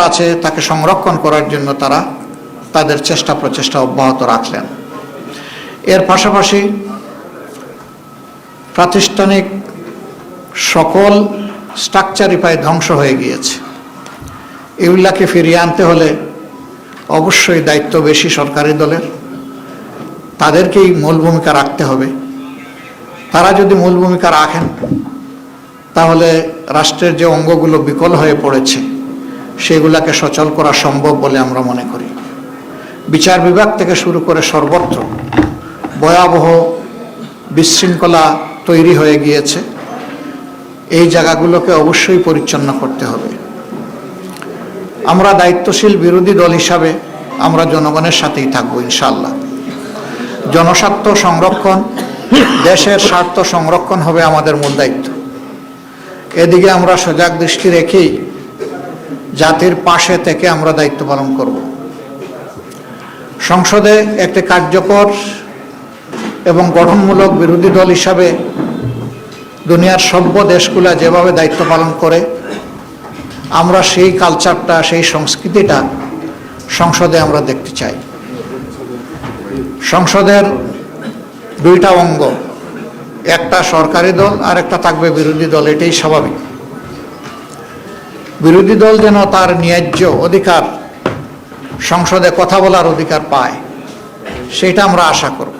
আছে তাকে সংরক্ষণ করার জন্য তারা তাদের চেষ্টা প্রচেষ্টা অব্যাহত রাখলেন। এর পাশাপাশি প্রাতিষ্ঠানিক সকল স্ট্রাকচারই প্রায় ধ্বংস হয়ে গিয়েছে। এগুলাকে ফিরিয়ে আনতে হলে অবশ্যই দায়িত্ব বেশি সরকারি দলের, তাদেরকেই মূল ভূমিকা রাখতে হবে। তারা যদি মূল ভূমিকা রাখেন তাহলে রাষ্ট্রের যে অঙ্গগুলো বিকল হয়ে পড়েছে সেগুলাকে সচল করা সম্ভব বলে আমরা মনে করি। বিচার বিভাগ থেকে শুরু করে সর্বত্র ভয়াবহ বিশৃঙ্খলা তৈরি হয়ে গিয়েছে। এই জায়গাগুলোকে অবশ্যই পরিচ্ছন্ন করতে হবে। আমরা দায়িত্বশীল বিরোধী দল হিসাবে আমরা জনগণের সাথেই থাকবো ইনশাআল্লাহ। জনস্বার্থ সংরক্ষণ, দেশের স্বার্থ সংরক্ষণ হবে আমাদের মূল দায়িত্ব। এদিকে আমরা সজাগ দৃষ্টি রেখেই জাতির পাশে থেকে আমরা দায়িত্ব পালন করব। সংসদে একটি কার্যকর এবং গঠনমূলক বিরোধী দল হিসাবে দুনিয়ার সভ্য দেশগুলা যেভাবে দায়িত্ব পালন করে আমরা সেই কালচারটা, সেই সংস্কৃতিটা সংসদে আমরা দেখতে চাই। সংসদের দুইটা অঙ্গ, একটা সরকারি দল আর একটা থাকবে বিরোধী দল, এটাই স্বাভাবিক। বিরোধী দল যেন তার ন্যায্য অধিকার, সংসদে কথা বলার অধিকার পায়, সেটা আমরা আশা করব।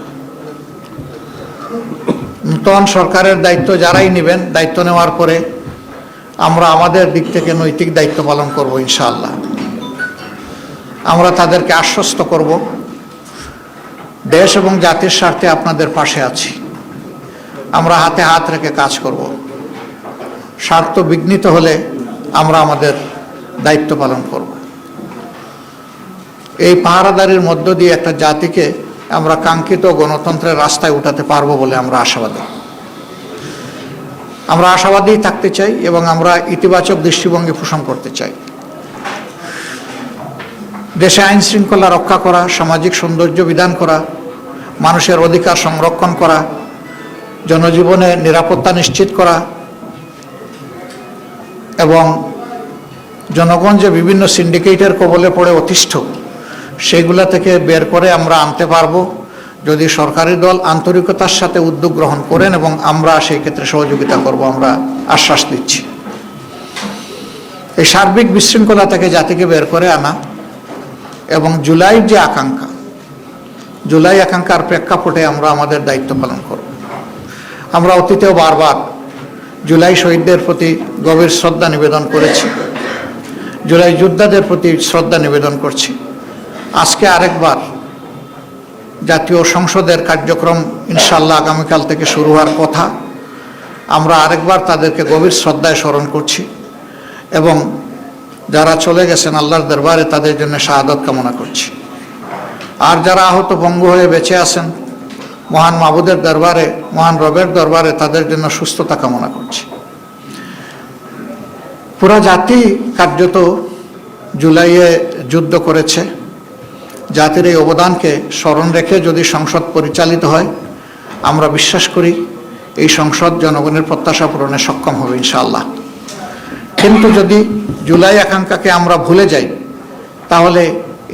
নূতন সরকারের দায়িত্ব যারাই নেবেন, দায়িত্ব নেওয়ার পরে আমরা আমাদের দিক থেকে নৈতিক দায়িত্ব পালন করব ইনশাআল্লাহ। আমরা তাদেরকে আশ্বস্ত করব, দেশ এবং জাতির স্বার্থে আপনাদের পাশে আছি। আমরা হাতে হাত রেখে কাজ করব। স্বার্থ বিঘ্নিত হলে আমরা আমাদের দায়িত্ব পালন করব। এই পাহারাদারির মধ্য দিয়ে একটা জাতিকে আমরা কাঙ্ক্ষিত গণতন্ত্রের রাস্তায় উঠাতে পারবো বলে আমরা আশাবাদী। আমরা আশাবাদী থাকতে চাই এবং আমরা ইতিবাচক দৃষ্টিভঙ্গি পোষণ করতে চাই। দেশে আইন শৃঙ্খলা রক্ষা করা, সামাজিক সৌন্দর্য বিধান করা, মানুষের অধিকার সংরক্ষণ করা, জনজীবনে নিরাপত্তা নিশ্চিত করা এবং জনগণ যে বিভিন্ন সিন্ডিকেটের কবলে পড়ে অতিষ্ঠ সেগুলা থেকে বের করে আমরা আনতে পারবো যদি সরকারি দল আন্তরিকতার সাথে উদ্যোগ গ্রহণ করেন, এবং আমরা সেই ক্ষেত্রে সহযোগিতা করব, আমরা আশ্বাস দিচ্ছি। এই সার্বিক বিশৃঙ্খলা থেকে জাতিকে বের করে আনা এবং জুলাইয়ের যে আকাঙ্ক্ষা, জুলাই আকাঙ্ক্ষার প্রেক্ষাপটে আমরা আমাদের দায়িত্ব পালন করব। আমরা অতীতেও বারবার জুলাই শহীদদের প্রতি গভীর শ্রদ্ধা নিবেদন করেছি, জুলাই যোদ্ধাদের প্রতি শ্রদ্ধা নিবেদন করছি। আজকে আরেকবার জাতীয় সংসদের কার্যক্রম ইনশাআল্লাহ আগামীকাল থেকে শুরু হওয়ার কথা, আমরা আরেকবার তাদেরকে গভীর শ্রদ্ধায় স্মরণ করছি এবং যারা চলে গেছেন আল্লাহর দরবারে তাদের জন্য শাহাদত কামনা করছি। আর যারা আহত পঙ্গু হয়ে বেঁচে আছেন মহান মাবুদের দরবারে, মহান রবের দরবারে তাদের জন্য সুস্থতা কামনা করছি। পুরা জাতি কার্যত জুলাইয়ে যুদ্ধ করেছে। জাতির এই অবদানকে স্মরণ রেখে যদি সংসদ পরিচালিত হয়, আমরা বিশ্বাস করি এই সংসদ জনগণের প্রত্যাশা পূরণে সক্ষম হবে ইনশাআল্লাহ। কিন্তু যদি জুলাই আকাঙ্ক্ষাকে আমরা ভুলে যাই তাহলে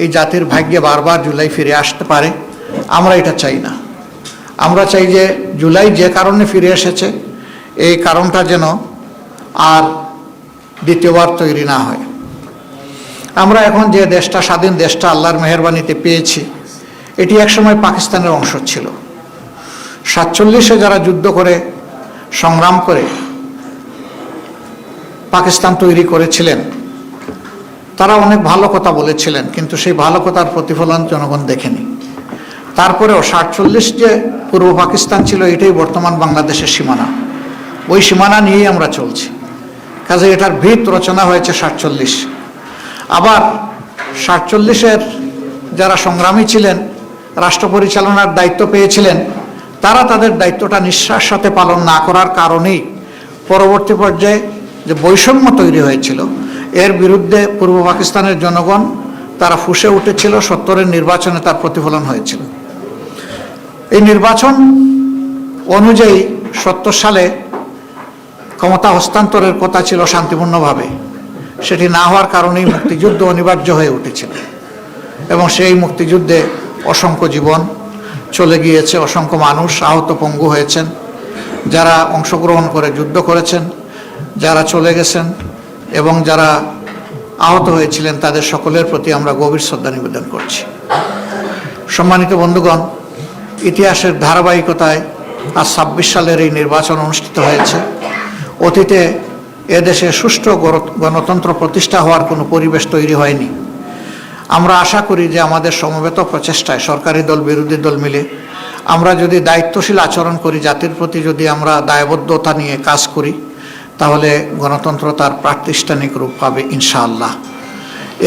এই জাতির ভাগ্যে বারবার জুলাই ফিরে আসতে পারে। আমরা এটা চাই না। আমরা চাই যে জুলাই যে কারণে ফিরে এসেছে এই কারণটা যেন আর দ্বিতীয়বার তৈরি না হয়। আমরা এখন যে দেশটা, স্বাধীন দেশটা আল্লাহর মেহেরবানিতে পেয়েছি, এটি একসময় পাকিস্তানের অংশ ছিল। 47-এ যারা যুদ্ধ করে সংগ্রাম করে পাকিস্তান তৈরি করেছিলেন তারা অনেক ভালো কথা বলেছিলেন, কিন্তু সেই ভালো কথার প্রতিফলন জনগণ দেখেনি। তারপরেও 47 যে পূর্ব পাকিস্তান ছিল এটাই বর্তমান বাংলাদেশের সীমানা, ওই সীমানা নিয়েই আমরা চলছি। কাজে এটার ভিত রচনা হয়েছে 47। আবার 47-এর যারা সংগ্রামী ছিলেন, রাষ্ট্র পরিচালনার দায়িত্ব পেয়েছিলেন, তারা তাদের দায়িত্বটা নিঃশ্বাস সাথে পালন না করার কারণেই পরবর্তী পর্যায়ে যে বৈষম্য তৈরি হয়েছিল এর বিরুদ্ধে পূর্ব পাকিস্তানের জনগণ তারা ফুঁসে উঠেছিল। 70-এর নির্বাচনে তার প্রতিফলন হয়েছিল। এই নির্বাচন অনুযায়ী 70 সালে ক্ষমতা হস্তান্তরের কথা ছিল শান্তিপূর্ণভাবে, সেটি না হওয়ার কারণেই মুক্তিযুদ্ধ অনিবার্য হয়ে উঠেছিল এবং সেই মুক্তিযুদ্ধে অসংখ্য জীবন চলে গিয়েছে, অসংখ্য মানুষ আহত পঙ্গু হয়েছেন, যারা অংশগ্রহণ করে যুদ্ধ করেছেন, যারা চলে গেছেন এবং যারা আহত হয়েছিলেন তাদের সকলের প্রতি আমরা গভীর শ্রদ্ধা নিবেদন করছি। সম্মানিত বন্ধুগণ, ইতিহাসের ধারাবাহিকতায় আজ ২৬ সালের এই নির্বাচন অনুষ্ঠিত হয়েছে। অতীতে এদেশে সুষ্ঠু গণতন্ত্র প্রতিষ্ঠা হওয়ার কোনো পরিবেশ তৈরি হয়নি। আমরা আশা করি যে আমাদের সমবেত প্রচেষ্টায় সরকারি দল বিরোধী দল মিলে আমরা যদি দায়িত্বশীল আচরণ করি, জাতির প্রতি যদি আমরা দায়বদ্ধতা নিয়ে কাজ করি, তাহলে গণতন্ত্র তার প্রাতিষ্ঠানিক রূপ পাবে ইনশাআল্লাহ।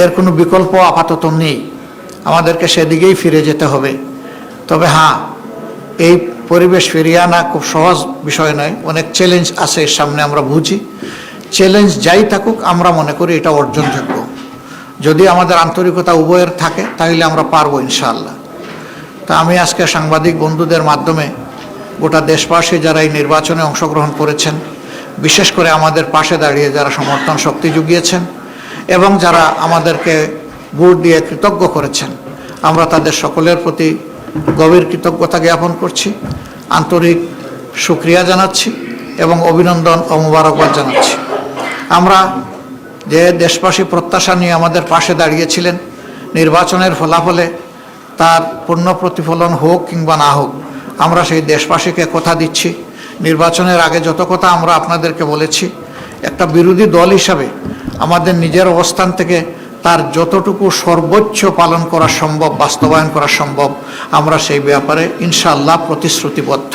এর কোনো বিকল্প আপাতত নেই, আমাদেরকে সেদিকেই ফিরে যেতে হবে। তবে হ্যাঁ, এই পরিবেশ ফিরিয়ে আনা খুব সহজ বিষয় নয়, অনেক চ্যালেঞ্জ আছে এর সামনে, আমরা বুঝি। চ্যালেঞ্জ যাই থাকুক আমরা মনে করি এটা অর্জনযোগ্য। যদি আমাদের আন্তরিকতা উভয়ের থাকে তাহলে আমরা পারবো ইনশাআল্লাহ। তা আমি আজকে সাংবাদিক বন্ধুদের মাধ্যমে গোটা দেশবাসী যারা এই নির্বাচনে অংশগ্রহণ করেছেন, বিশেষ করে আমাদের পাশে দাঁড়িয়ে যারা সমর্থন শক্তি জুগিয়েছেন এবং যারা আমাদেরকে ভোট দিয়ে কৃতজ্ঞ করেছেন, আমরা তাদের সকলের প্রতি গভীর কৃতজ্ঞতা জ্ঞাপন করছি, আন্তরিক শুকরিয়া জানাচ্ছি এবং অভিনন্দন ও মোবারকবাদ জানাচ্ছি। আমরা যে দেশবাসী প্রত্যাশা নিয়ে আমাদের পাশে দাঁড়িয়েছিলেন, নির্বাচনের ফলাফলে তার পূর্ণ প্রতিফলন হোক কিংবা না হোক, আমরা সেই দেশবাসীকে কথা দিচ্ছি, নির্বাচনের আগে যত কথা আমরা আপনাদেরকে বলেছি, একটা বিরোধী দল হিসাবে আমাদের নিজের অবস্থান থেকে তার যতটুকু সর্বোচ্চ পালন করা সম্ভব, বাস্তবায়ন করা সম্ভব, আমরা সেই ব্যাপারে ইনশাআল্লাহ প্রতিশ্রুতিবদ্ধ।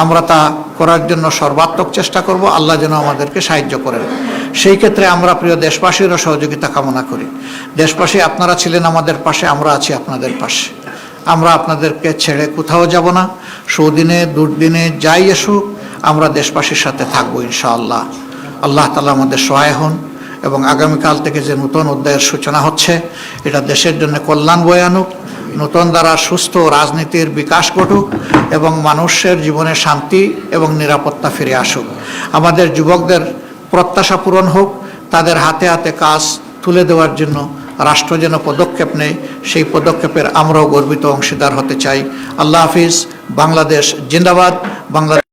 আমরা তা করার জন্য সর্বাত্মক চেষ্টা করব, আল্লাহ যেন আমাদেরকে সাহায্য করেন। সেই ক্ষেত্রে আমরা প্রিয় দেশবাসীরও সহযোগিতা কামনা করি। দেশবাসী, আপনারা ছিলেন আমাদের পাশে, আমরা আছি আপনাদের পাশে। আমরা আপনাদেরকে ছেড়ে কোথাও যাব না। সুদিনে দুর্দিনে যাই আসুক, আমরা দেশবাসীর সাথে থাকবো ইনশাআল্লাহ। আল্লাহ তাআলা আমাদের সহায় হন এবং আগামীকাল থেকে যে নতুন অধ্যায়ের সূচনা হচ্ছে, এটা দেশের জন্য কল্যাণ বয়ে আনুক, নতুন দ্বারা সুস্থ রাজনীতির বিকাশ ঘটুক এবং মানুষের জীবনে শান্তি এবং নিরাপত্তা ফিরে আসুক। আমাদের যুবকদের প্রত্যাশা পূরণ হোক, তাদের হাতে হাতে কাজ তুলে দেওয়ার জন্য রাষ্ট্র যেন পদক্ষেপ নেয়, সেই পদক্ষেপের আমরাও গর্বিত অংশীদার হতে চাই। আল্লাহ হাফিজ। বাংলাদেশ জিন্দাবাদ। বাংলাদেশ